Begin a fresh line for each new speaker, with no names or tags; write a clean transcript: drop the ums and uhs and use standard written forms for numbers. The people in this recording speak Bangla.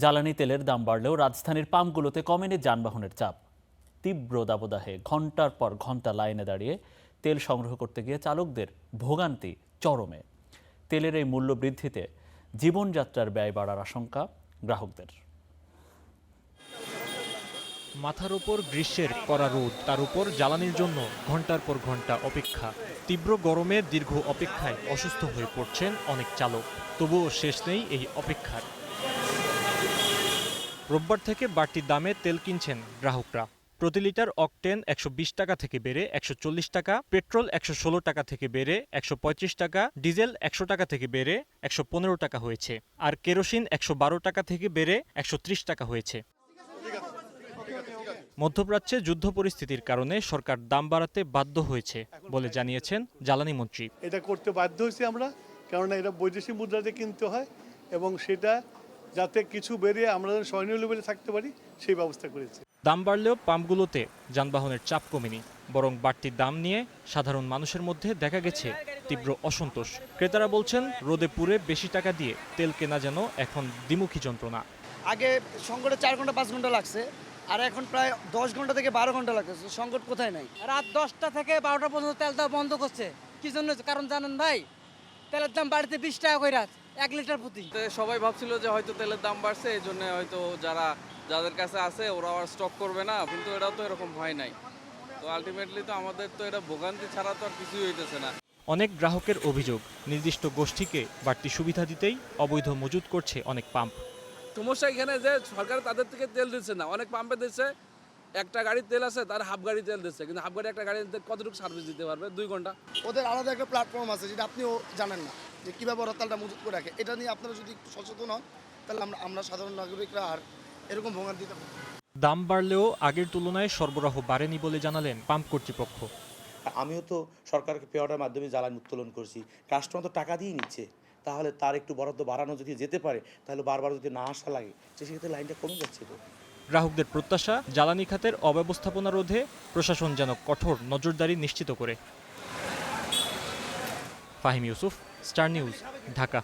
জ্বালানি তেলের দাম বাড়লেও রাজধানীর পাম্পগুলোতে কমেনি যানবাহনের চাপ। তীব্র দাবদাহে ঘন্টার পর ঘন্টা লাইনে দাঁড়িয়ে তেল সংগ্রহ করতে গিয়ে চালকদের ভোগান্তি চরমে। তেলের এই মূল্য বৃদ্ধিতে জীবনযাত্রার ব্যয় বাড়ার আশঙ্কা গ্রাহকদের।
মাথার উপর গ্রীষ্মের কড়া রোদ, তার উপর জ্বালানির জন্য ঘন্টার পর ঘন্টা অপেক্ষা। তীব্র গরমে দীর্ঘ অপেক্ষায় অসুস্থ হয়ে পড়ছেন অনেক চালক। তবুও শেষ নেই এই অপেক্ষার। রোববার থেকে বাড়তি দামে তেল কিনছেন গ্রাহকরা। প্রতি লিটার অকটেন ১২০ টাকা থেকে বেড়ে ১৪০ টাকা, পেট্রোল ১১৬ টাকা থেকে বেড়ে ১৩৫ টাকা, ডিজেল ১০০ টাকা থেকে বেড়ে ১১৫ টাকা হয়েছে, আর কেরোসিন ১১২ টাকা থেকে বেড়ে ১৩০ টাকা হয়েছে। মধ্যপ্রাচ্যে যুদ্ধ পরিস্থিতির কারণে সরকার দাম বাড়াতে বাধ্য হয়েছে বলে জানিয়েছেন জ্বালানি মন্ত্রী।
এটা করতে বাধ্য হয়েছি আমরা, কারণ এটা বৈদেশিক মুদ্রাতে কিনতে হয় এবং সেটা যাতে কিছু বেরিয়ে আমরা স্বর্ণীয় লেভেলে থাকতে পারি সেই ব্যবস্থা করেছি।
দাম বাড়লেও পাম্পগুলোতে যানবাহনের চাপ কমেনি, বরং বাড়তি দাম নিয়ে সাধারণ মানুষের মধ্যে দেখা গেছে তীব্র অসন্তোষ। ক্রেতারা বলছেন রোদে পুড়ে বেশি টাকা দিয়ে তেল কেনা যেন এখন দ্বিমুখী যন্ত্রণা।
আগে সংকটে 4 ঘন্টা 5 ঘন্টা লাগছে, আর এখন প্রায় 10 ঘন্টা থেকে 12 ঘন্টা লাগতেছে। সংকট কোথায় নাই?
রাত 10টা থেকে 12টা পর্যন্ত তেল দেওয়া বন্ধ করছে। কি জন্য? কারণ জানেন ভাই, তেলের দাম বাড়িতে 20 টাকা করে 1 লিটার প্রতি।
সবাই ভাবছিল যে হয়তো তেলের দাম বাড়ছে, এই জন্য হয়তো যাদের কাছে আছে ওরা আর স্টক করবে না, কিন্তু এটা তো এরকম হয় নাই। তো আলটিমেটলি তো আমাদের তো এটা ভোগান্তি ছাড়া তো আর কিছুই হইতেছে না।
অনেক গ্রাহকের অভিযোগ, নির্দিষ্ট গোষ্ঠীকে বাড়তি সুবিধা দিতেই অবৈধ মজুত করছে অনেক পাম্প।
সমস্যা এখানে যে সরকার তাদের থেকে তেল দিচ্ছে না, অনেক পাম্পে দিচ্ছে একটা গাড়ির তেল আছে, তার হাফ গাড়ি তেল দিচ্ছে, কিন্তু হাফ গাড়ি একটা গাড়ি কতটুকু সার্ভিস দিতে পারবে? 2 ঘন্টা।
ওদের আলাদা একটা প্ল্যাটফর্ম আছে যেটা আপনিও জানেন না, যে কীভাবে ওরা তেলটা মজুত করে রাখে। এটা নিয়ে আপনারা যদি সচেতন হন, তাহলে আমরা সাধারণ নাগরিকরা আর এরকম ভোগান্তি দিতে পারি।
দাম বাড়লেও আগের তুলনায় সরবরাহ বাড়েনি বলে জানালেন পাম্প কর্তৃপক্ষ।
আমিও তো সরকারকে পেওয়াটার মাধ্যমে জ্বালানি উত্তোলন করছি, কাস্টমার তো টাকা দিয়ে নিচ্ছে, তাহলে তার একটু বরাদ্দ বাড়ানো যদি যেতে পারে, তাহলে বারবার যদি না আসা লাগে, সেক্ষেত্রে লাইনটা কমে যাচ্ছে। তো
গ্রাহকদের প্রত্যাশা, জ্বালানি খাতের অব্যবস্থাপনা রোধে প্রশাসন যেন কঠোর নজরদারি নিশ্চিত করে। Fahim Yusuf, star news, Dhaka.